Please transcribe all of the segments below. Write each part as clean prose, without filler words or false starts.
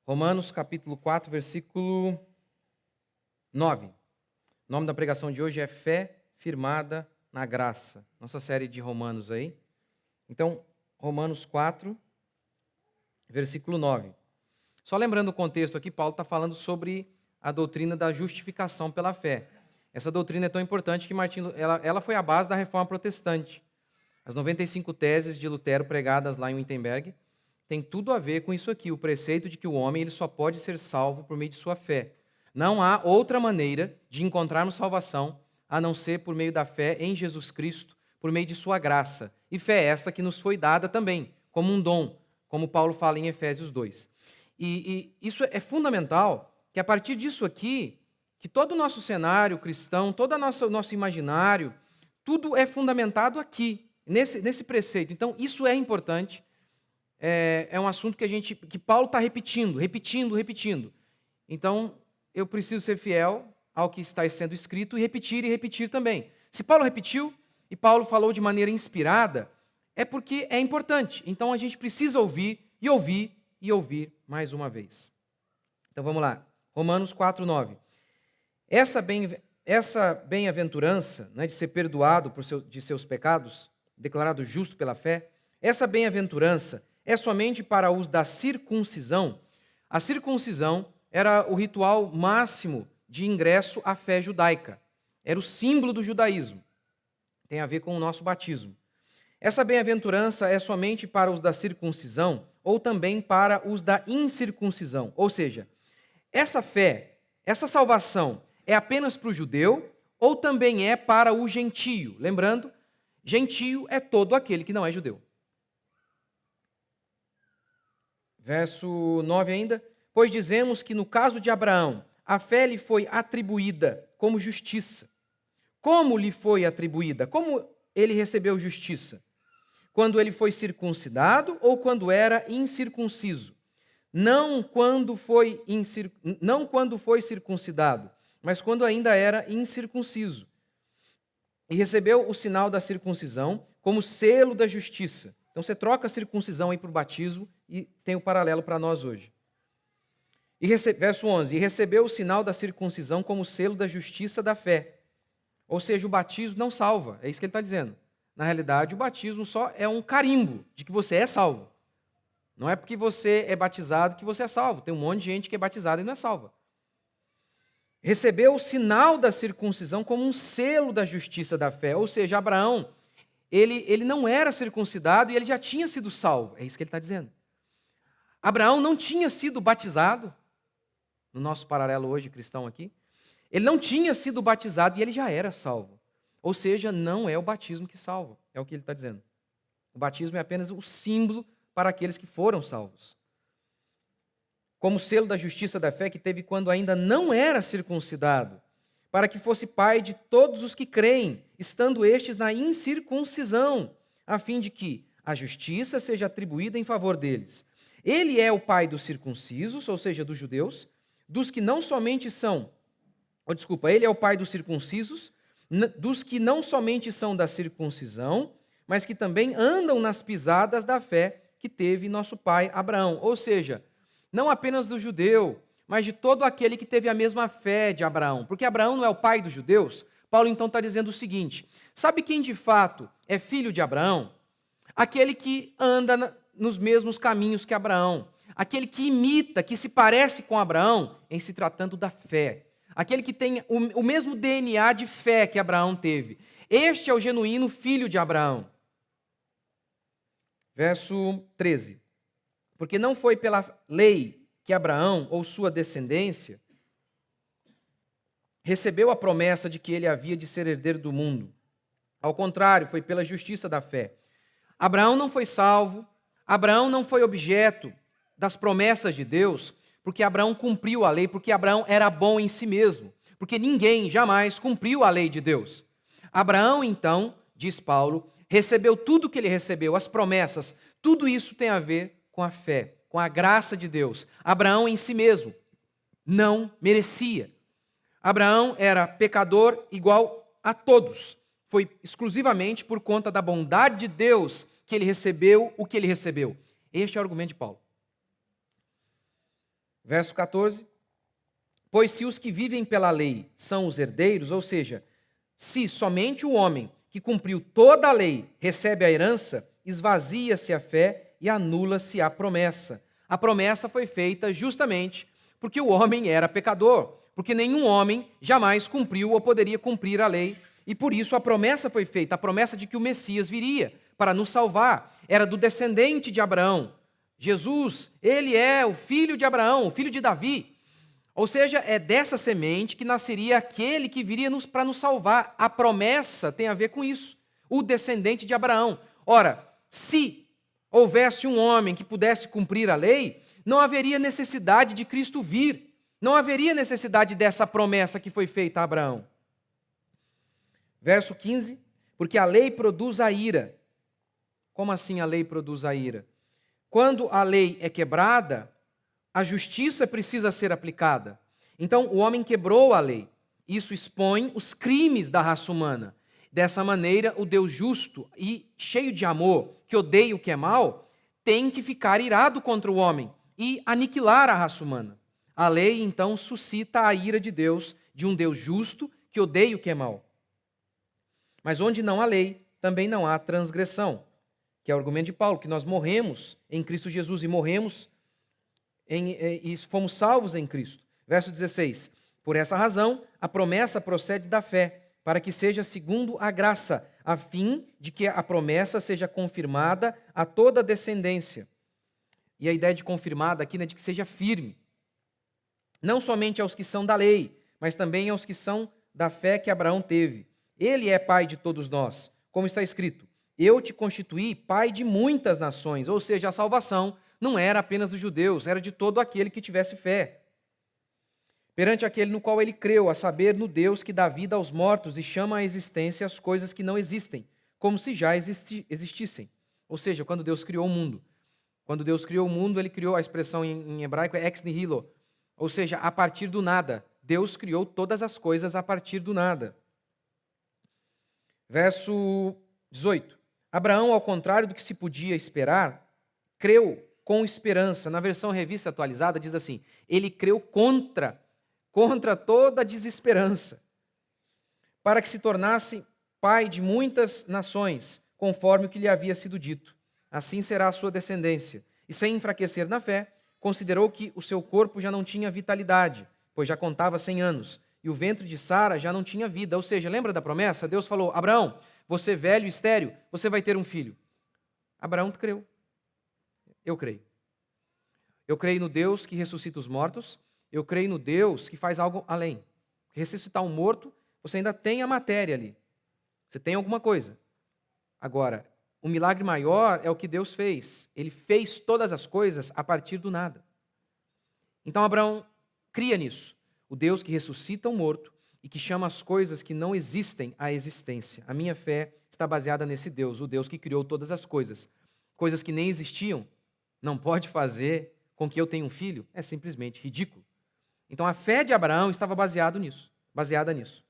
Romanos capítulo 4, versículo 9. O nome da pregação de hoje é Fé Firmada na Graça. Nossa série de Romanos aí. Então, Romanos 4, versículo 9. Só lembrando o contexto aqui, Paulo está falando sobre a doutrina da justificação pela fé. Essa doutrina é tão importante que ela foi a base da reforma protestante. As 95 teses de Lutero pregadas lá em Wittenberg tem tudo a ver com isso aqui, o preceito de que o homem ele só pode ser salvo por meio de sua fé. Não há outra maneira de encontrarmos salvação a não ser por meio da fé em Jesus Cristo, por meio de sua graça. E fé esta que nos foi dada também, como um dom, como Paulo fala em Efésios 2. E isso é fundamental, que a partir disso aqui, que todo o nosso cenário cristão, todo o nosso imaginário, tudo é fundamentado aqui, nesse preceito. Então, isso é importante. É um assunto que Paulo está repetindo. Então, eu preciso ser fiel ao que está sendo escrito e repetir também. Se Paulo repetiu e Paulo falou de maneira inspirada, é porque é importante. Então, a gente precisa ouvir mais uma vez. Então, vamos lá. Romanos 4, 9. Essa bem-aventurança, né, de ser perdoado de seus pecados, declarado justo pela fé, essa bem-aventurança é somente para os da circuncisão. A circuncisão era o ritual máximo de ingresso à fé judaica. Era o símbolo do judaísmo. Tem a ver com o nosso batismo. Essa bem-aventurança é somente para os da circuncisão ou também para os da incircuncisão. Ou seja, essa fé, essa salvação é apenas para o judeu ou também é para o gentio? Lembrando, gentio é todo aquele que não é judeu. Verso 9 ainda. Pois dizemos que no caso de Abraão, a fé lhe foi atribuída como justiça. Como lhe foi atribuída? Como ele recebeu justiça? Quando ele foi circuncidado ou quando era incircunciso? Não quando foi circuncidado, mas quando ainda era incircunciso. E recebeu o sinal da circuncisão como selo da justiça. Então você troca a circuncisão aí por batismo e tem o paralelo para nós hoje. Verso 11. E recebeu o sinal da circuncisão como selo da justiça da fé. Ou seja, o batismo não salva. É isso que ele está dizendo. Na realidade, o batismo só é um carimbo de que você é salvo. Não é porque você é batizado que você é salvo. Tem um monte de gente que é batizada e não é salva. Recebeu o sinal da circuncisão como um selo da justiça da fé. Ou seja, Abraão, ele não era circuncidado e ele já tinha sido salvo. É isso que ele está dizendo. Abraão não tinha sido batizado, no nosso paralelo hoje cristão aqui. Ele não tinha sido batizado e ele já era salvo. Ou seja, não é o batismo que salva. É o que ele está dizendo. O batismo é apenas o símbolo para aqueles que foram salvos. Como selo da justiça da fé que teve quando ainda não era circuncidado, para que fosse pai de todos os que creem, estando estes na incircuncisão, a fim de que a justiça seja atribuída em favor deles. Ele é o pai dos circuncisos, ou seja, dos judeus, dos que não somente são, ele é o pai dos circuncisos, dos que não somente são da circuncisão, mas que também andam nas pisadas da fé que teve nosso pai Abraão. Ou seja, não apenas do judeu, mas de todo aquele que teve a mesma fé de Abraão. Porque Abraão não é o pai dos judeus. Paulo então está dizendo o seguinte: sabe quem de fato é filho de Abraão? Aquele que anda nos mesmos caminhos que Abraão. Aquele que imita, que se parece com Abraão em se tratando da fé. Aquele que tem o mesmo DNA de fé que Abraão teve. Este é o genuíno filho de Abraão. Verso 13. Porque não foi pela lei que Abraão ou sua descendência recebeu a promessa de que ele havia de ser herdeiro do mundo. Ao contrário, foi pela justiça da fé. Abraão não foi salvo, Abraão não foi objeto das promessas de Deus, porque Abraão cumpriu a lei, porque Abraão era bom em si mesmo, porque ninguém jamais cumpriu a lei de Deus. Abraão, então, diz Paulo, recebeu tudo o que ele recebeu, as promessas, tudo isso tem a ver com a fé, com a graça de Deus. Abraão em si mesmo não merecia. Abraão era pecador igual a todos. Foi exclusivamente por conta da bondade de Deus que ele recebeu o que ele recebeu. Este é o argumento de Paulo. Verso 14. Pois se os que vivem pela lei são os herdeiros, ou seja, se somente o homem que cumpriu toda a lei recebe a herança, esvazia-se a fé e anula-se a promessa. A promessa foi feita justamente porque o homem era pecador, porque nenhum homem jamais cumpriu ou poderia cumprir a lei, e por isso a promessa foi feita, a promessa de que o Messias viria para nos salvar. Era do descendente de Abraão. Jesus, ele é o filho de Abraão, o filho de Davi. Ou seja, é dessa semente que nasceria aquele que viria para nos salvar. A promessa tem a ver com isso. O descendente de Abraão. Ora, se houvesse um homem que pudesse cumprir a lei, não haveria necessidade de Cristo vir. Não haveria necessidade dessa promessa que foi feita a Abraão. Verso 15. Porque a lei produz a ira. Como assim a lei produz a ira? Quando a lei é quebrada, a justiça precisa ser aplicada. Então, o homem quebrou a lei. Isso expõe os crimes da raça humana. Dessa maneira, o Deus justo e cheio de amor, que odeia o que é mal, tem que ficar irado contra o homem e aniquilar a raça humana. A lei, então, suscita a ira de Deus, de um Deus justo que odeia o que é mal. Mas onde não há lei, também não há transgressão, que é o argumento de Paulo, que nós morremos em Cristo Jesus e morremos e fomos salvos em Cristo. Verso 16. Por essa razão, a promessa procede da fé, para que seja segundo a graça, a fim de que a promessa seja confirmada a toda a descendência. E a ideia de confirmada aqui é de que seja firme. Não somente aos que são da lei, mas também aos que são da fé que Abraão teve. Ele é pai de todos nós, como está escrito: eu te constituí pai de muitas nações, ou seja, a salvação não era apenas dos judeus, era de todo aquele que tivesse fé. Perante aquele no qual ele creu, a saber, no Deus que dá vida aos mortos e chama à existência as coisas que não existem, como se já existissem. Ou seja, quando Deus criou o mundo. Quando Deus criou o mundo, ele criou, a expressão em hebraico é ex nihilo, ou seja, a partir do nada. Deus criou todas as coisas a partir do nada. Verso 18. Abraão, ao contrário do que se podia esperar, creu com esperança. Na versão revista atualizada diz assim: ele creu contra toda a desesperança, para que se tornasse pai de muitas nações, conforme o que lhe havia sido dito. Assim será a sua descendência. E sem enfraquecer na fé, considerou que o seu corpo já não tinha vitalidade, pois já contava 100 anos, e o ventre de Sara já não tinha vida. Ou seja, lembra da promessa? Deus falou: Abraão, você velho e estéril, você vai ter um filho. Abraão creu. Eu creio. Eu creio no Deus que ressuscita os mortos. Eu creio no Deus que faz algo além. Ressuscitar um morto, você ainda tem a matéria ali. Você tem alguma coisa. Agora, o milagre maior é o que Deus fez. Ele fez todas as coisas a partir do nada. Então Abraão cria nisso. O Deus que ressuscita um morto e que chama as coisas que não existem à existência. A minha fé está baseada nesse Deus, o Deus que criou todas as coisas. Coisas que nem existiam, não pode fazer com que eu tenha um filho, é simplesmente ridículo. Então a fé de Abraão estava baseada nisso.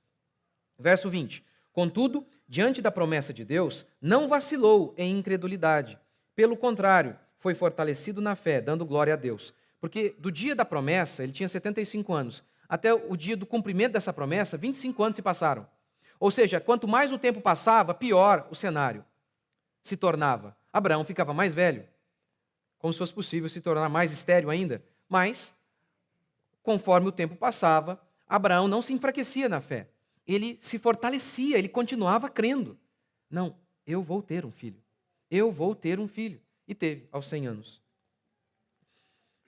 Verso 20. Contudo, diante da promessa de Deus, não vacilou em incredulidade. Pelo contrário, foi fortalecido na fé, dando glória a Deus. Porque do dia da promessa, ele tinha 75 anos, até o dia do cumprimento dessa promessa, 25 anos se passaram. Ou seja, quanto mais o tempo passava, pior o cenário se tornava. Abraão ficava mais velho, como se fosse possível se tornar mais estéril ainda, mas, conforme o tempo passava, Abraão não se enfraquecia na fé. Ele se fortalecia, ele continuava crendo. Não, eu vou ter um filho. Eu vou ter um filho. E teve, aos 100 anos.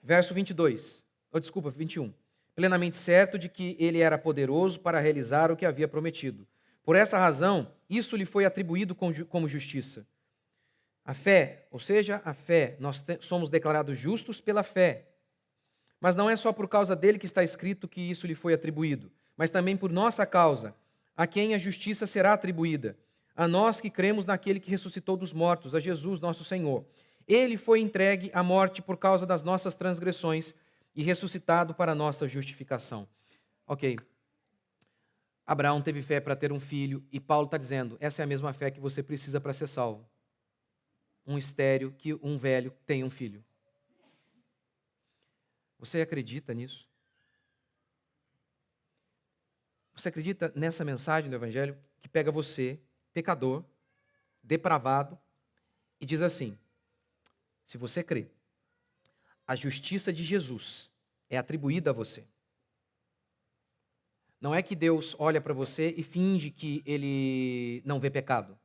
Verso 21. Plenamente certo de que ele era poderoso para realizar o que havia prometido. Por essa razão, isso lhe foi atribuído como justiça. A fé, ou seja, a fé, nós somos declarados justos pela fé. Mas não é só por causa dele que está escrito que isso lhe foi atribuído, mas também por nossa causa, a quem a justiça será atribuída, a nós que cremos naquele que ressuscitou dos mortos, a Jesus nosso Senhor. Ele foi entregue à morte por causa das nossas transgressões e ressuscitado para a nossa justificação. Ok. Abraão teve fé para ter um filho e Paulo está dizendo, essa é a mesma fé que você precisa para ser salvo. Um estéril que um velho tem um filho. Você acredita nisso? Você acredita nessa mensagem do Evangelho que pega você, pecador, depravado, e diz assim: se você crê, a justiça de Jesus é atribuída a você. Não é que Deus olha para você e finge que ele não vê pecado.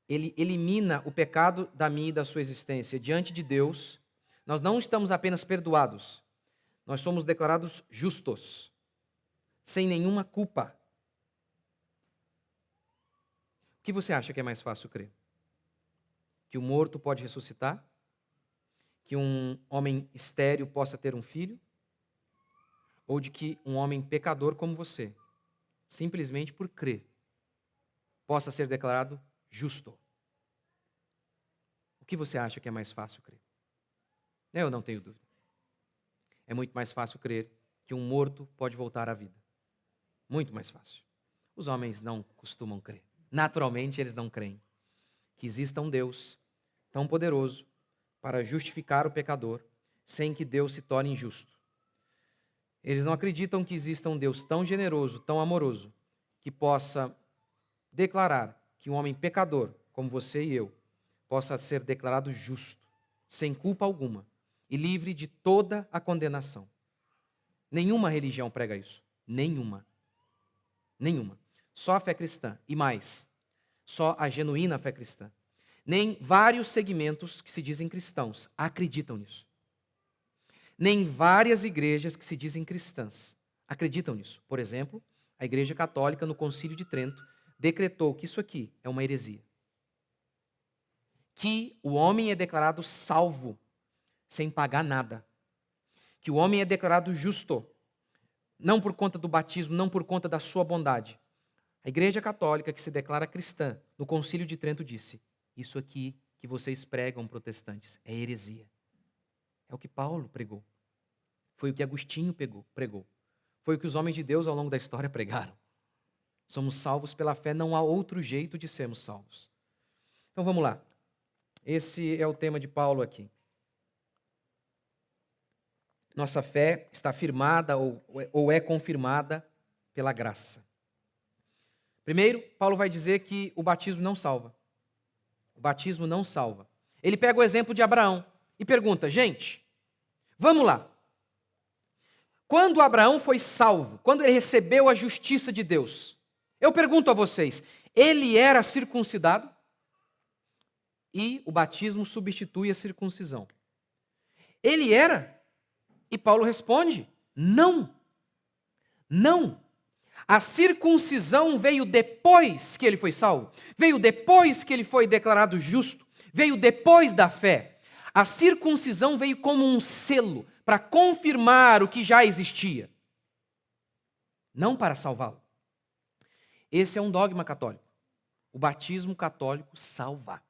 Ele elimina o pecado da minha e da sua existência. Diante de Deus, nós não estamos apenas perdoados, nós somos declarados justos, sem nenhuma culpa. O que você acha que é mais fácil crer? Que o morto pode ressuscitar? Que um homem estéril possa ter um filho? Ou de que um homem pecador como você, simplesmente por crer, possa ser declarado justo? O que você acha que é mais fácil crer? Eu não tenho dúvida. É muito mais fácil crer que um morto pode voltar à vida. Muito mais fácil. Os homens não costumam crer. Naturalmente, eles não creem que exista um Deus tão poderoso para justificar o pecador sem que Deus se torne injusto. Eles não acreditam que exista um Deus tão generoso, tão amoroso, que possa declarar que um homem pecador, como você e eu, possa ser declarado justo, sem culpa alguma e livre de toda a condenação. Nenhuma religião prega isso. Nenhuma. Nenhuma. Só a fé cristã. E mais, só a genuína fé cristã. Nem vários segmentos que se dizem cristãos acreditam nisso. Nem várias igrejas que se dizem cristãs acreditam nisso. Por exemplo, a Igreja Católica, no Concílio de Trento, decretou que isso aqui é uma heresia. Que o homem é declarado salvo sem pagar nada. Que o homem é declarado justo, não por conta do batismo, não por conta da sua bondade. A Igreja Católica, que se declara cristã, no Concílio de Trento disse: isso aqui que vocês pregam, protestantes, é heresia. É o que Paulo pregou. Foi o que Agostinho pregou. Foi o que os homens de Deus ao longo da história pregaram. Somos salvos pela fé, não há outro jeito de sermos salvos. Então vamos lá. Esse é o tema de Paulo aqui. Nossa fé está firmada ou é confirmada pela graça. Primeiro, Paulo vai dizer que o batismo não salva. O batismo não salva. Ele pega o exemplo de Abraão e pergunta: gente, vamos lá. Quando Abraão foi salvo, quando ele recebeu a justiça de Deus, eu pergunto a vocês, ele era circuncidado? E o batismo substitui a circuncisão. Ele era? E Paulo responde: não. Não. A circuncisão veio depois que ele foi salvo. Veio depois que ele foi declarado justo. Veio depois da fé. A circuncisão veio como um selo para confirmar o que já existia, não para salvá-lo. Esse é um dogma católico. O batismo católico salva.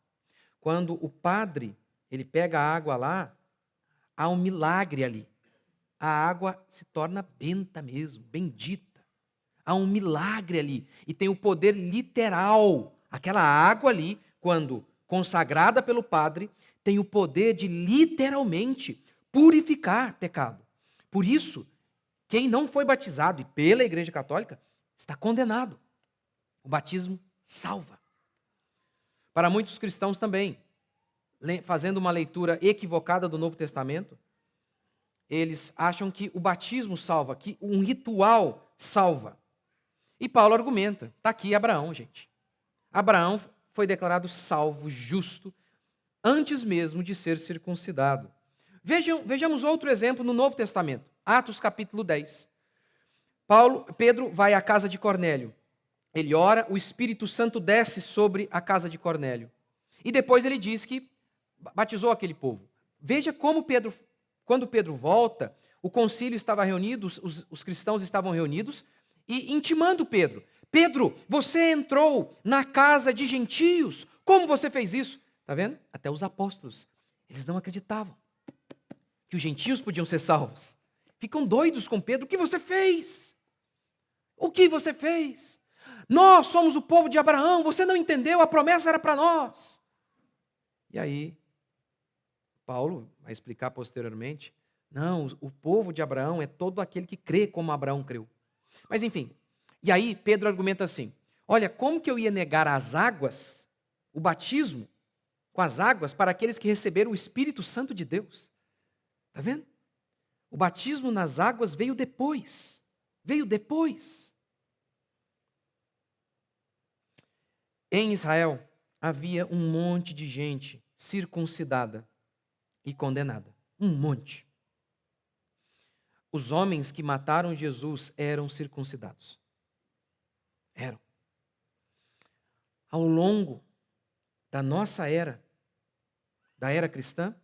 Quando o padre ele pega a água lá, há um milagre ali. A água se torna benta mesmo, bendita. Há um milagre ali e tem o poder literal. Aquela água ali, quando consagrada pelo padre, tem o poder de literalmente purificar pecado. Por isso, quem não foi batizado e pela Igreja Católica está condenado. O batismo salva. Para muitos cristãos também, fazendo uma leitura equivocada do Novo Testamento, eles acham que o batismo salva, que um ritual salva. E Paulo argumenta, está aqui Abraão, gente. Abraão foi declarado salvo, justo, antes mesmo de ser circuncidado. Vejamos outro exemplo no Novo Testamento, Atos capítulo 10. Pedro vai à casa de Cornélio. Ele ora, o Espírito Santo desce sobre a casa de Cornélio. E depois ele diz que batizou aquele povo. Veja como quando Pedro volta, o concílio estava reunido, os cristãos estavam reunidos, e intimando Pedro: Pedro, você entrou na casa de gentios, como você fez isso? Está vendo? Até os apóstolos, eles não acreditavam que os gentios podiam ser salvos. Ficam doidos com Pedro: o que você fez? O que você fez? Nós somos o povo de Abraão, você não entendeu, a promessa era para nós. E aí, Paulo vai explicar posteriormente, Não, o povo de Abraão é todo aquele que crê como Abraão creu. Mas enfim, e aí Pedro argumenta assim: olha, como que eu ia negar as águas, o batismo com as águas para aqueles que receberam o Espírito Santo de Deus? Está vendo? O batismo nas águas veio depois. Veio depois. Em Israel havia um monte de gente circuncidada e condenada. Um monte. Os homens que mataram Jesus eram circuncidados. Eram. Ao longo da nossa era, da era cristã,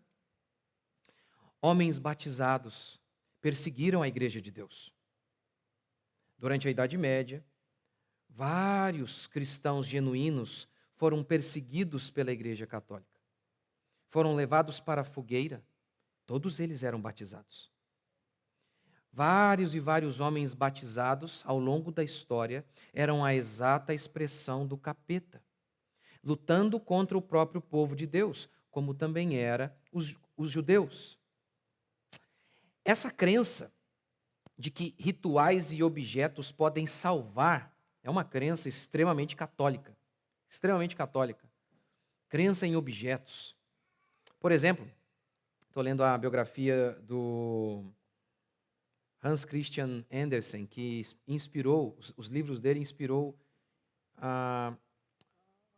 homens batizados perseguiram a igreja de Deus. Durante a Idade Média, vários cristãos genuínos foram perseguidos pela Igreja Católica. Foram levados para a fogueira. Todos eles eram batizados. Vários e vários homens batizados ao longo da história eram a exata expressão do capeta, lutando contra o próprio povo de Deus, como também era os judeus. Essa crença de que rituais e objetos podem salvar é uma crença extremamente católica. Extremamente católica. Crença em objetos. Por exemplo, estou lendo a biografia do Hans Christian Andersen, que inspirou, os livros dele inspirou a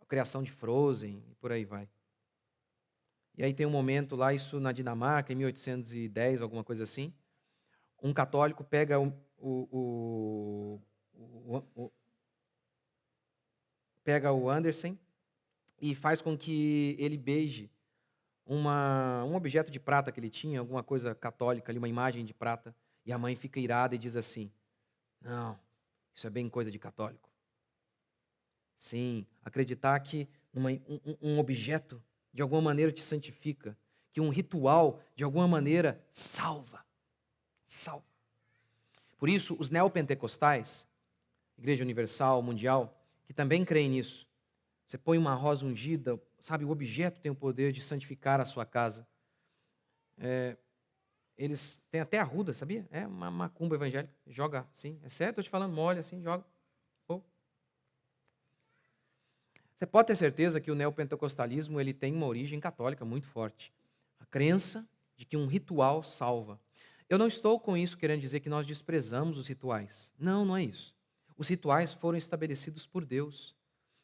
criação de Frozen e por aí vai. E aí tem um momento lá, isso na Dinamarca, em 1810, alguma coisa assim, um católico pega pega o Andersen e faz com que ele beije um objeto de prata que ele tinha, alguma coisa católica ali, uma imagem de prata, e a mãe fica irada e diz assim: não, isso é bem coisa de católico. Sim, acreditar que um objeto de alguma maneira te santifica, que um ritual de alguma maneira salva. Salva. Por isso, os neopentecostais, Igreja Universal, Mundial, que também creem nisso. Você põe uma rosa ungida, sabe, o objeto tem o poder de santificar a sua casa. Eles têm até arruda, sabia? É uma macumba evangélica. Joga assim. É sério, estou te falando, molha assim, joga. Oh. Você pode ter certeza que o neopentecostalismo ele tem uma origem católica muito forte. A crença de que um ritual salva. Eu não estou com isso querendo dizer que nós desprezamos os rituais. Não, não é isso. Os rituais foram estabelecidos por Deus.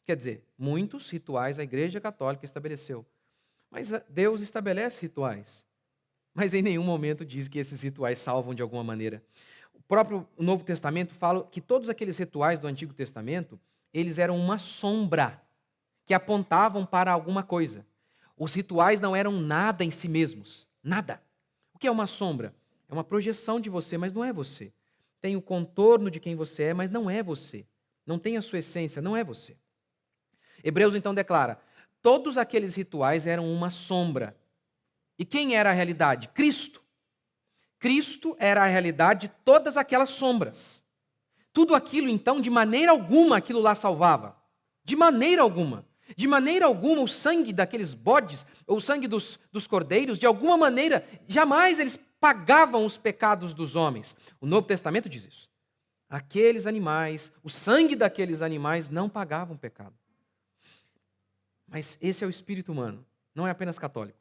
Quer dizer, muitos rituais a Igreja Católica estabeleceu. Mas Deus estabelece rituais. Mas em nenhum momento diz que esses rituais salvam de alguma maneira. O próprio Novo Testamento fala que todos aqueles rituais do Antigo Testamento, eles eram uma sombra que apontavam para alguma coisa. Os rituais não eram nada em si mesmos. Nada. O que é uma sombra? É uma projeção de você, mas não é você. Tem o contorno de quem você é, mas não é você. Não tem a sua essência, não é você. Hebreus então declara: todos aqueles rituais eram uma sombra. E quem era a realidade? Cristo. Cristo era a realidade de todas aquelas sombras. Tudo aquilo, então, de maneira alguma aquilo lá salvava. De maneira alguma. De maneira alguma o sangue daqueles bodes, ou o sangue dos cordeiros, de alguma maneira, jamais eles pagavam os pecados dos homens. O Novo Testamento diz isso. Aqueles animais, o sangue daqueles animais não pagavam pecado. Mas esse é o espírito humano, não é apenas católico.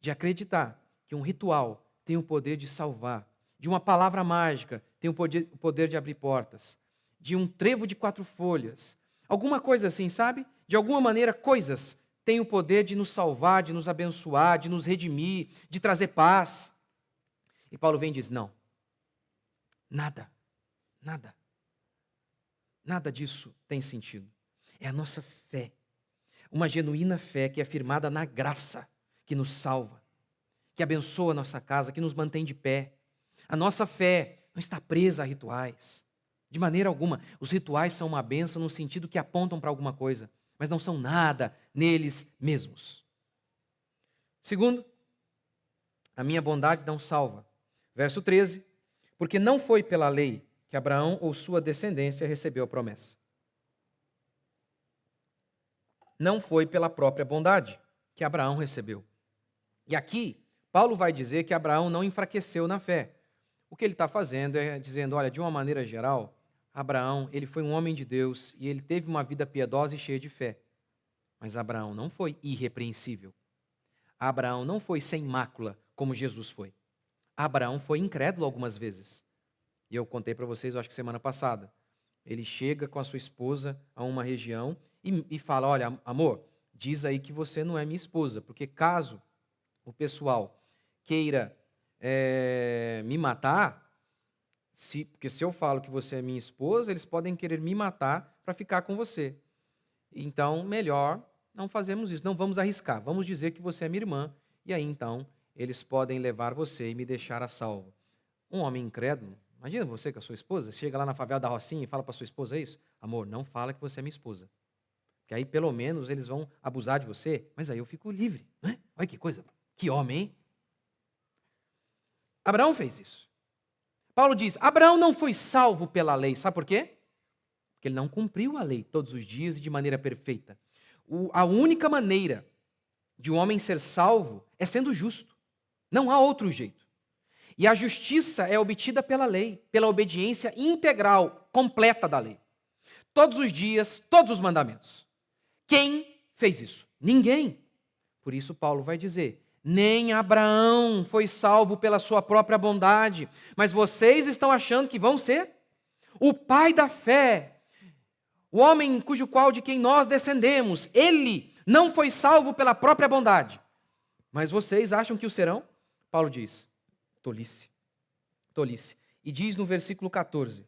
De acreditar que um ritual tem o poder de salvar, de uma palavra mágica tem o poder de abrir portas, de um trevo de 4 folhas, alguma coisa assim, sabe? De alguma maneira, coisas têm o poder de nos salvar, de nos abençoar, de nos redimir, de trazer paz. E Paulo vem e diz: não, nada, nada, nada disso tem sentido. É a nossa fé, uma genuína fé que é firmada na graça, que nos salva, que abençoa a nossa casa, que nos mantém de pé. A nossa fé não está presa a rituais, de maneira alguma. Os rituais são uma bênção no sentido que apontam para alguma coisa, mas não são nada neles mesmos. Segundo, a minha bondade não salva. Verso 13, porque não foi pela lei que Abraão ou sua descendência recebeu a promessa. Não foi pela própria bondade que Abraão recebeu. E aqui, Paulo vai dizer que Abraão não enfraqueceu na fé. O que ele está fazendo é dizendo, olha, de uma maneira geral, Abraão, ele foi um homem de Deus e ele teve uma vida piedosa e cheia de fé. Mas Abraão não foi irrepreensível. Abraão não foi sem mácula, como Jesus foi. Abraão foi incrédulo algumas vezes. E eu contei para vocês, eu acho que semana passada. Ele chega com a sua esposa a uma região e fala, olha, amor, diz aí que você não é minha esposa, porque caso o pessoal queira me matar, porque se eu falo que você é minha esposa, eles podem querer me matar para ficar com você. Então, melhor não fazemos isso, não vamos arriscar. Vamos dizer que você é minha irmã, e aí então eles podem levar você e me deixar a salvo. Um homem incrédulo, imagina você com a sua esposa, chega lá na favela da Rocinha e fala para sua esposa isso. Amor, não fala que você é minha esposa. Que aí pelo menos eles vão abusar de você, mas aí eu fico livre, né? Olha que coisa, que homem, hein? Abraão fez isso. Paulo diz, Abraão não foi salvo pela lei, sabe por quê? Porque ele não cumpriu a lei todos os dias e de maneira perfeita. A única maneira de um homem ser salvo é sendo justo. Não há outro jeito. E a justiça é obtida pela lei, pela obediência integral, completa da lei. Todos os dias, todos os mandamentos. Quem fez isso? Ninguém. Por isso Paulo vai dizer, nem Abraão foi salvo pela sua própria bondade, mas vocês estão achando que vão ser? O pai da fé, o homem de quem nós descendemos, ele não foi salvo pela própria bondade. Mas vocês acham que o serão? Paulo diz, tolice, tolice. E diz no versículo 14,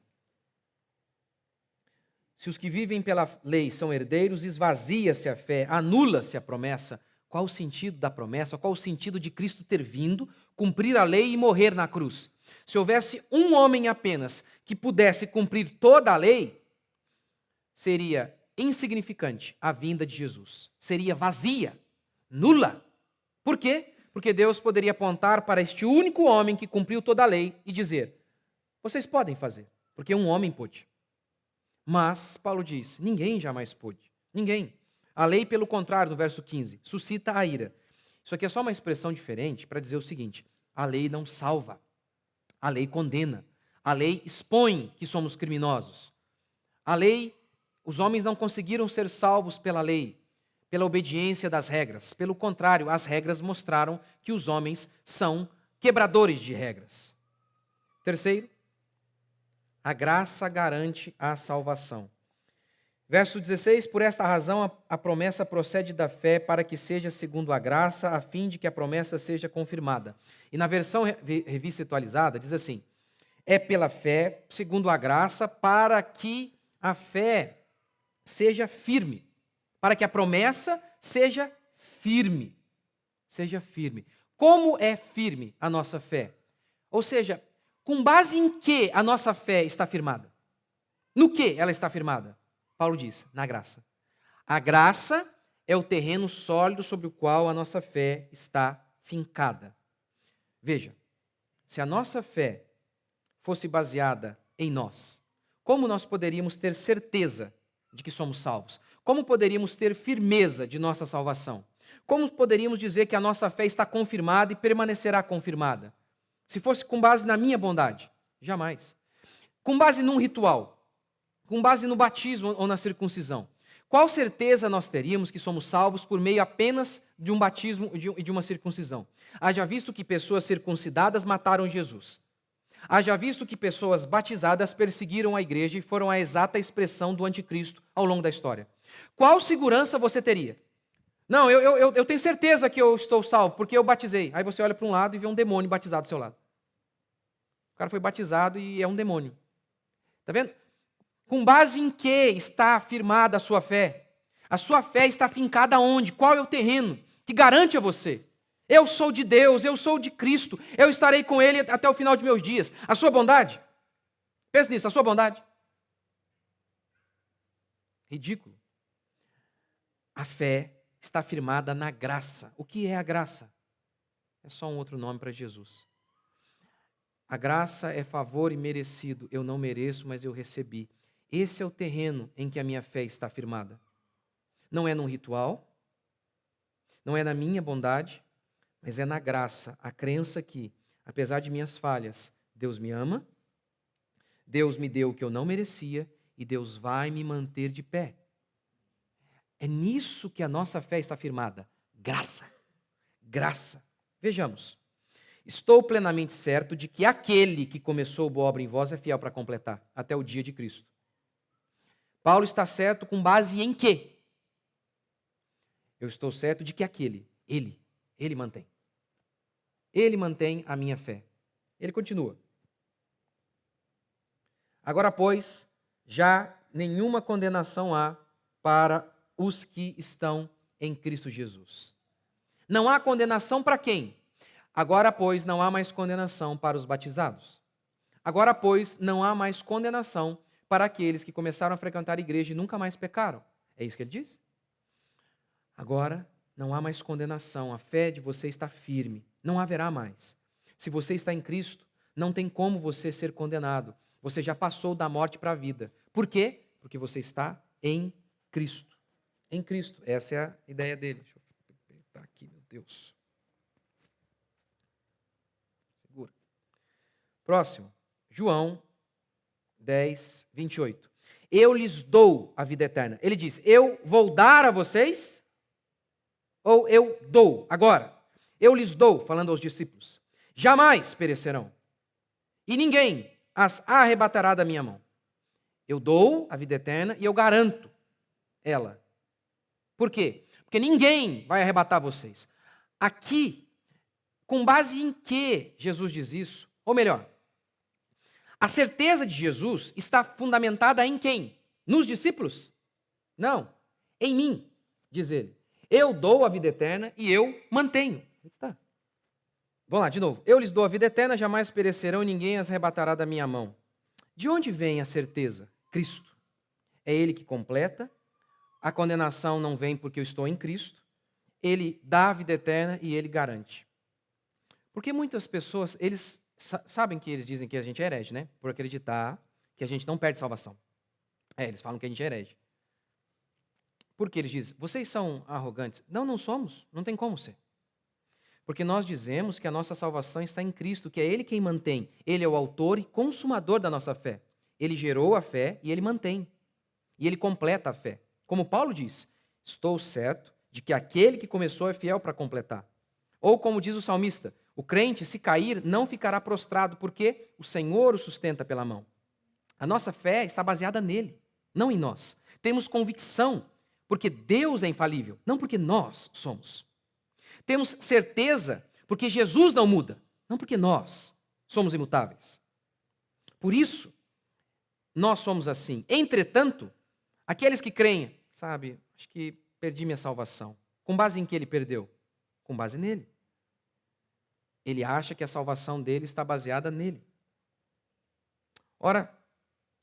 se os que vivem pela lei são herdeiros, esvazia-se a fé, anula-se a promessa. Qual o sentido da promessa? Qual o sentido de Cristo ter vindo, cumprir a lei e morrer na cruz? Se houvesse um homem apenas que pudesse cumprir toda a lei, seria insignificante a vinda de Jesus. Seria vazia, nula. Por quê? Porque Deus poderia apontar para este único homem que cumpriu toda a lei e dizer, vocês podem fazer, porque um homem pôde. Mas, Paulo diz, ninguém jamais pôde. Ninguém. A lei, pelo contrário, no verso 15, suscita a ira. Isso aqui é só uma expressão diferente para dizer o seguinte, a lei não salva, a lei condena, a lei expõe que somos criminosos. A lei, os homens não conseguiram ser salvos pela lei, pela obediência das regras. Pelo contrário, as regras mostraram que os homens são quebradores de regras. Terceiro, a graça garante a salvação. Verso 16, por esta razão a promessa procede da fé para que seja segundo a graça, a fim de que a promessa seja confirmada. E na versão revista atualizada diz assim, é pela fé, segundo a graça, para que a fé seja firme, para que a promessa seja firme. Seja firme. Como é firme a nossa fé? Ou seja, com base em que a nossa fé está firmada? No que ela está firmada? Paulo diz, na graça. A graça é o terreno sólido sobre o qual a nossa fé está fincada. Veja, se a nossa fé fosse baseada em nós, como nós poderíamos ter certeza de que somos salvos? Como poderíamos ter firmeza de nossa salvação? Como poderíamos dizer que a nossa fé está confirmada e permanecerá confirmada? Se fosse com base na minha bondade? Jamais. Com base num ritual? Com base no batismo ou na circuncisão? Qual certeza nós teríamos que somos salvos por meio apenas de um batismo e de uma circuncisão? Haja visto que pessoas circuncidadas mataram Jesus. Haja visto que pessoas batizadas perseguiram a igreja e foram a exata expressão do anticristo ao longo da história. Qual segurança você teria? Não, eu tenho certeza que eu estou salvo, porque eu batizei. Aí você olha para um lado e vê um demônio batizado do seu lado. O cara foi batizado e é um demônio. Está vendo? Com base em que está afirmada a sua fé? A sua fé está fincada onde? Qual é o terreno que garante a você? Eu sou de Deus, eu sou de Cristo, eu estarei com Ele até o final de meus dias. A sua bondade? Pense nisso, a sua bondade? Ridículo. A fé está firmada na graça. O que é a graça? É só um outro nome para Jesus. A graça é favor imerecido. Eu não mereço, mas eu recebi. Esse é o terreno em que a minha fé está firmada. Não é num ritual, não é na minha bondade, Mas é na graça, a crença que, apesar de minhas falhas, Deus me ama, Deus me deu o que eu não merecia e Deus vai me manter de pé. É nisso que a nossa fé está firmada. Graça. Graça. Vejamos. Estou plenamente certo de que aquele que começou boa obra em vós é fiel para completar, até o dia de Cristo. Paulo está certo com base em quê? Eu estou certo de que ele mantém. Ele mantém a minha fé. Ele continua. Agora, pois, já nenhuma condenação há para os que estão em Cristo Jesus. Não há condenação para quem? Agora, pois, não há mais condenação para os batizados. Agora, pois, não há mais condenação para aqueles que começaram a frequentar a igreja e nunca mais pecaram. É isso que ele diz? Agora, não há mais condenação. A fé de você está firme. Não haverá mais. Se você está em Cristo, não tem como você ser condenado. Você já passou da morte para a vida. Por quê? Porque você está em Cristo. Em Cristo. Essa é a ideia dele. Deixa eu apertar aqui, meu Deus. Segura. Próximo. João 10, 28. Eu lhes dou a vida eterna. Ele diz, eu vou dar a vocês? Ou eu dou? Agora, eu lhes dou, falando aos discípulos. Jamais perecerão. E ninguém as arrebatará da minha mão. Eu dou a vida eterna e eu garanto ela. Por quê? Porque ninguém vai arrebatar vocês. Aqui, com base em que Jesus diz isso? Ou melhor, a certeza de Jesus está fundamentada em quem? Nos discípulos? Não, em mim, diz ele. Eu dou a vida eterna e eu mantenho. Eita. Vamos lá, de novo. Eu lhes dou a vida eterna, jamais perecerão e ninguém as arrebatará da minha mão. De onde vem a certeza? Cristo. É Ele que completa. A condenação não vem porque eu estou em Cristo. Ele dá a vida eterna e Ele garante. Porque muitas pessoas, eles sabem que eles dizem que a gente é herege, né? Por acreditar que a gente não perde salvação. Eles falam que a gente é herege. Por que eles dizem? Vocês são arrogantes. Não, não somos. Não tem como ser. Porque nós dizemos que a nossa salvação está em Cristo, que é Ele quem mantém. Ele é o autor e consumador da nossa fé. Ele gerou a fé e Ele mantém. E Ele completa a fé. Como Paulo diz, estou certo de que aquele que começou é fiel para completar. Ou como diz o salmista, o crente, se cair, não ficará prostrado, porque o Senhor o sustenta pela mão. A nossa fé está baseada nele, não em nós. Temos convicção, porque Deus é infalível, não porque nós somos. Temos certeza, porque Jesus não muda, não porque nós somos imutáveis. Por isso, nós somos assim. Entretanto, aqueles que creem, sabe, acho que perdi minha salvação. Com base em que ele perdeu? Com base nele. Ele acha que a salvação dele está baseada nele. Ora,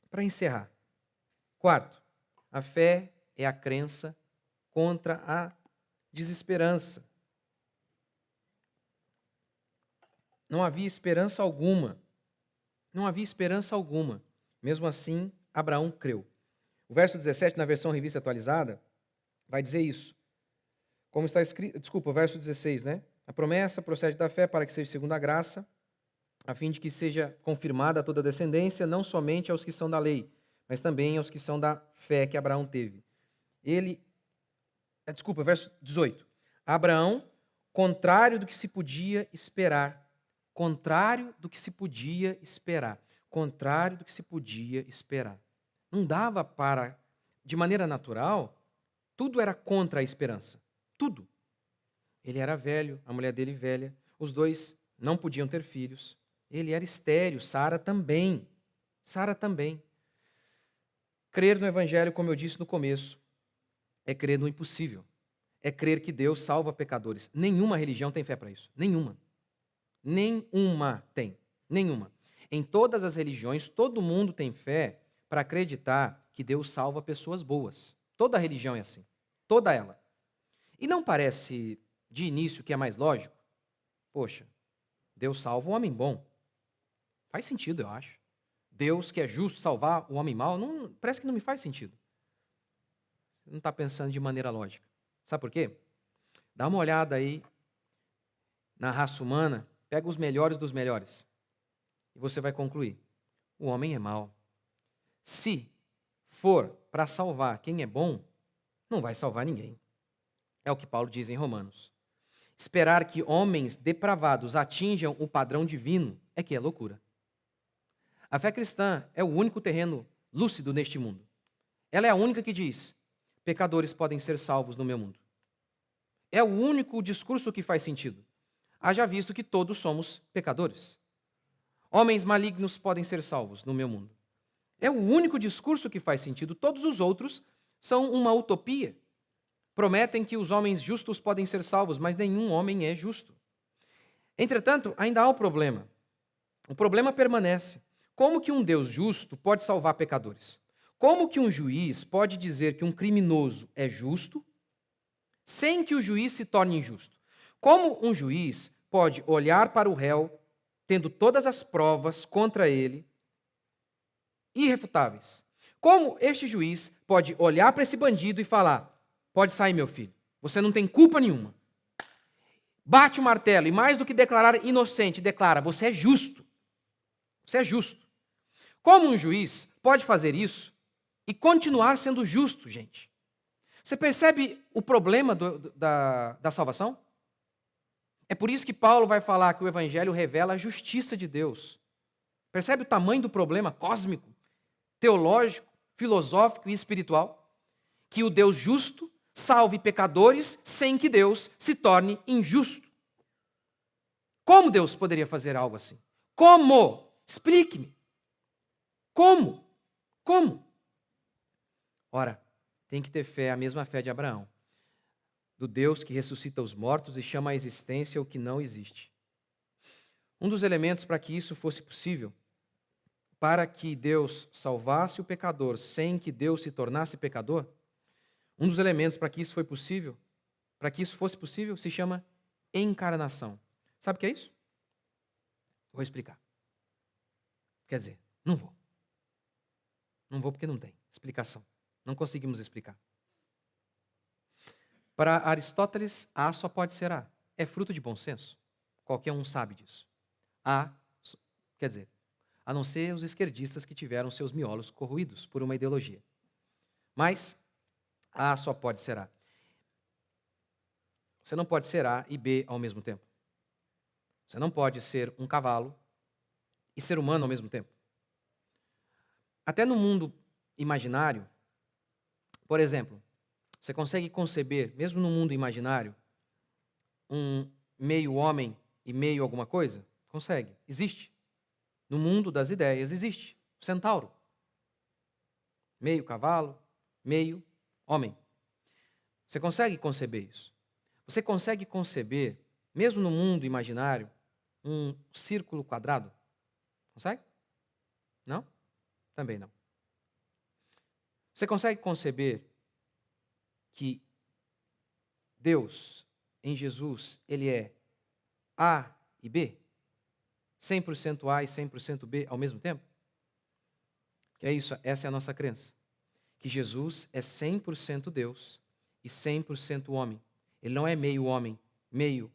para encerrar. Quarto, a fé é a crença contra a desesperança. Não havia esperança alguma. Não havia esperança alguma. Mesmo assim, Abraão creu. O verso 17, na versão revista atualizada, vai dizer isso. Como está escrito, desculpa, o verso 16, né? A promessa procede da fé para que seja segundo a graça, a fim de que seja confirmada toda a descendência, não somente aos que são da lei, mas também aos que são da fé que Abraão teve. Verso 18. Abraão, contrário do que se podia esperar. Contrário do que se podia esperar. Contrário do que se podia esperar. Não dava para, de maneira natural, tudo era contra a esperança. Tudo. Ele era velho, a mulher dele velha, os dois não podiam ter filhos. Ele era estéril, Sara também. Sara também. Crer no Evangelho, como eu disse no começo, é crer no impossível. É crer que Deus salva pecadores. Nenhuma religião tem fé para isso. Nenhuma. Nenhuma tem. Nenhuma. Em todas as religiões, todo mundo tem fé para acreditar que Deus salva pessoas boas. Toda religião é assim. Toda ela. E não parece, de início, que é mais lógico? Poxa, Deus salva o homem bom. Faz sentido, eu acho. Deus, que é justo, salvar o homem mau, parece que não me faz sentido. Você não está pensando de maneira lógica. Sabe por quê? Dá uma olhada aí na raça humana, pega os melhores dos melhores. E você vai concluir: o homem é mau. Se for para salvar quem é bom, não vai salvar ninguém. É o que Paulo diz em Romanos. Esperar que homens depravados atinjam o padrão divino é que é loucura. A fé cristã é o único terreno lúcido neste mundo. Ela é a única que diz: pecadores podem ser salvos no meu mundo. É o único discurso que faz sentido. Haja visto que todos somos pecadores. Homens malignos podem ser salvos no meu mundo. É o único discurso que faz sentido. Todos os outros são uma utopia. Prometem que os homens justos podem ser salvos, mas nenhum homem é justo. Entretanto, ainda há um problema. O problema permanece. Como que um Deus justo pode salvar pecadores? Como que um juiz pode dizer que um criminoso é justo sem que o juiz se torne injusto? Como um juiz pode olhar para o réu, tendo todas as provas contra ele irrefutáveis? Como este juiz pode olhar para esse bandido e falar: pode sair, meu filho, você não tem culpa nenhuma. Bate o martelo e, mais do que declarar inocente, declara: você é justo. Você é justo. Como um juiz pode fazer isso e continuar sendo justo, gente? Você percebe o problema da salvação? É por isso que Paulo vai falar que o Evangelho revela a justiça de Deus. Percebe o tamanho do problema cósmico, teológico, filosófico e espiritual? Que o Deus justo salve pecadores sem que Deus se torne injusto. Como Deus poderia fazer algo assim? Como? Explique-me. Como? Como? Ora, tem que ter fé, a mesma fé de Abraão, do Deus que ressuscita os mortos e chama à existência o que não existe. Um dos elementos para que isso fosse possível, para que Deus salvasse o pecador sem que Deus se tornasse pecador, um dos elementos para que isso foi possível, para que isso fosse possível, se chama encarnação. Sabe o que é isso? Vou explicar. Quer dizer, não vou. Não vou porque não tem explicação. Não conseguimos explicar. Para Aristóteles, A só pode ser A. É fruto de bom senso. Qualquer um sabe disso. A, quer dizer, a não ser os esquerdistas que tiveram seus miolos corroídos por uma ideologia. Mas A só pode ser A. Você não pode ser A e B ao mesmo tempo. Você não pode ser um cavalo e ser humano ao mesmo tempo. Até no mundo imaginário, por exemplo, você consegue conceber, mesmo no mundo imaginário, um meio homem e meio alguma coisa? Consegue. Existe. No mundo das ideias existe. O centauro. Meio cavalo, meio homem. Você consegue conceber isso? Você consegue conceber, mesmo no mundo imaginário, um círculo quadrado? Consegue? Não? Também não. Você consegue conceber que Deus, em Jesus, ele é A e B? 100% A e 100% B ao mesmo tempo? Que é isso, essa é a nossa crença. Que Jesus é 100% Deus e 100% homem. Ele não é meio homem, meio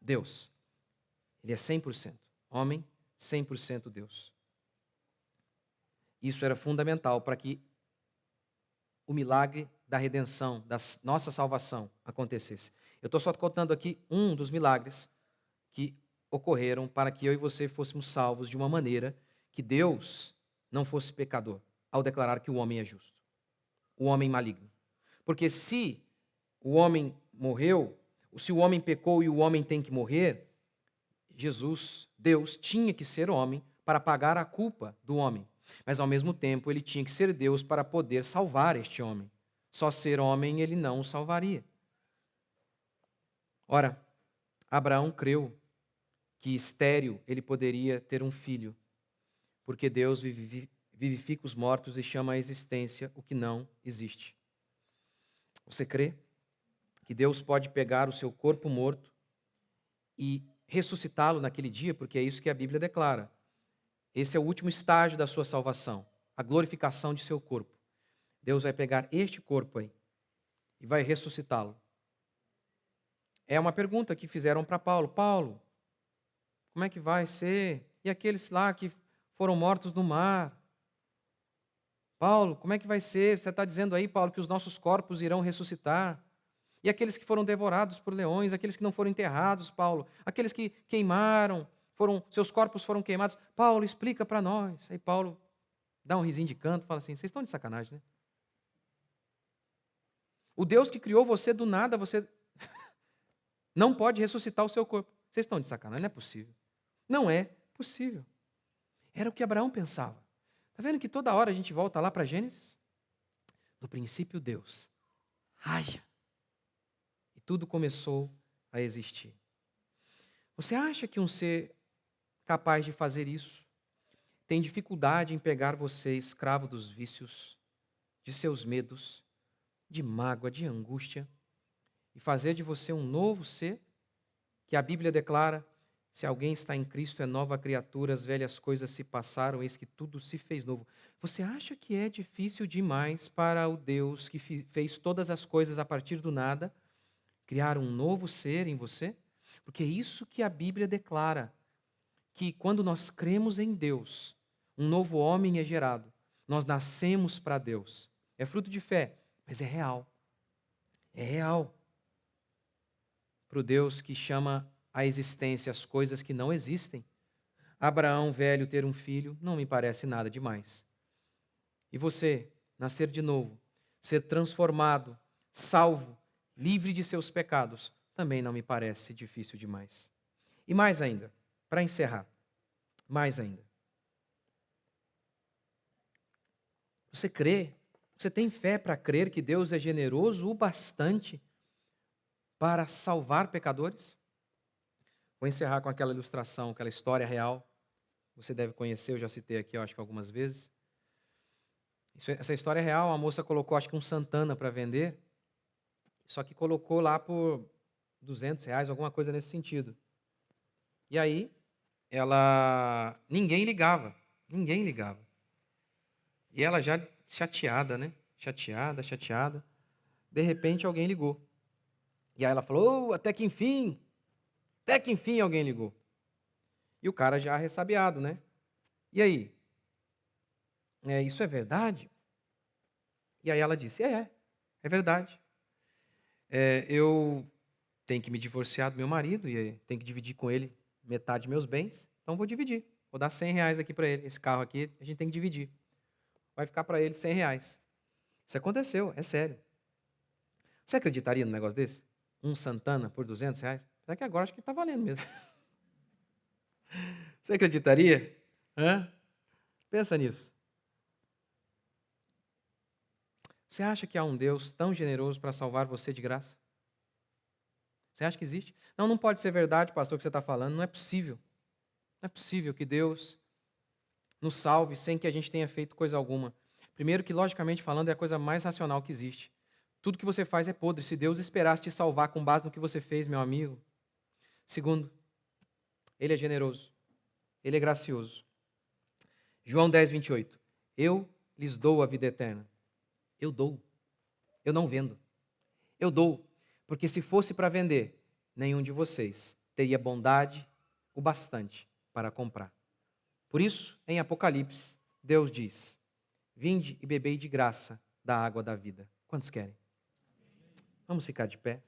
Deus. Ele é 100% homem, 100% Deus. Isso era fundamental para que o milagre da redenção, da nossa salvação acontecesse. Eu estou só contando aqui um dos milagres que ocorreram para que eu e você fôssemos salvos de uma maneira que Deus não fosse pecador, ao declarar que o homem é justo, o homem maligno. Porque se o homem morreu, se o homem pecou e o homem tem que morrer, Jesus, Deus, tinha que ser homem para pagar a culpa do homem. Mas, ao mesmo tempo, ele tinha que ser Deus para poder salvar este homem. Só ser homem ele não o salvaria. Ora, Abraão creu que estéril ele poderia ter um filho, porque Deus vivifica os mortos e chama à existência o que não existe. Você crê que Deus pode pegar o seu corpo morto e ressuscitá-lo naquele dia? Porque é isso que a Bíblia declara. Esse é o último estágio da sua salvação, a glorificação de seu corpo. Deus vai pegar este corpo aí e vai ressuscitá-lo. é uma pergunta que fizeram para Paulo. Paulo, como é que vai ser? E aqueles lá que foram mortos no mar? Paulo, como é que vai ser? Você está dizendo aí, Paulo, que os nossos corpos irão ressuscitar? E aqueles que foram devorados por leões, aqueles que não foram enterrados, Paulo, aqueles que queimaram, seus corpos foram queimados. Paulo, explica para nós. Aí Paulo dá um risinho de canto, fala assim: vocês estão de sacanagem, né? O Deus que criou você do nada, você não pode ressuscitar o seu corpo. Vocês estão de sacanagem, não é possível. Não é possível. Era o que Abraão pensava. Está vendo que toda hora a gente volta lá para Gênesis? No princípio, Deus haja. E tudo começou a existir. Você acha que um ser capaz de fazer isso tem dificuldade em pegar você, escravo dos vícios, de seus medos, de mágoa, de angústia, e fazer de você um novo ser? Que a Bíblia declara: se alguém está em Cristo, é nova criatura, as velhas coisas se passaram, eis que tudo se fez novo. Você acha que é difícil demais para o Deus que fez todas as coisas a partir do nada, criar um novo ser em você? Porque é isso que a Bíblia declara, que quando nós cremos em Deus, um novo homem é gerado. Nós nascemos para Deus. É fruto de fé, mas é real. É real. Para o Deus que chama à existência as coisas que não existem. Abraão, velho, ter um filho, não me parece nada demais. E você, nascer de novo, ser transformado, salvo, livre de seus pecados, também não me parece difícil demais. E mais ainda, para encerrar, mais ainda. Você crê? Você tem fé para crer que Deus é generoso o bastante para salvar pecadores? Vou encerrar com aquela ilustração, aquela história real. Você deve conhecer, eu já citei aqui, eu acho que algumas vezes. Essa história é real, a moça colocou, acho que um Santana para vender, só que colocou lá por R$ 200, alguma coisa nesse sentido. E aí, ninguém ligava. E ela já chateada, né? Chateada. De repente, alguém ligou. E aí ela falou: até que enfim alguém ligou. E o cara já ressabiado, né? E aí? Isso é verdade? E aí ela disse: é verdade. Eu tenho que me divorciar do meu marido e tenho que dividir com ele metade dos meus bens, então vou dividir. Vou dar R$ 100 aqui para ele. Esse carro aqui a gente tem que dividir. Vai ficar para ele R$ 100. Isso aconteceu, é sério. Você acreditaria num negócio desse? Um Santana por R$ 200? Será que agora acho que está valendo mesmo? Você acreditaria? Hã? Pensa nisso. Você acha que há um Deus tão generoso para salvar você de graça? Você acha que existe? Não, não pode ser verdade, pastor, o que você está falando. Não é possível. Não é possível que Deus nos salve sem que a gente tenha feito coisa alguma. Primeiro que, logicamente falando, é a coisa mais racional que existe. Tudo que você faz é podre. Se Deus esperasse te salvar com base no que você fez, meu amigo. Segundo, Ele é generoso. Ele é gracioso. João 10:28. Eu lhes dou a vida eterna. Eu dou. Eu não vendo. Eu dou. Porque se fosse para vender, nenhum de vocês teria bondade o bastante para comprar. Por isso, em Apocalipse, Deus diz: vinde e bebei de graça da água da vida. Quantos querem? Vamos ficar de pé.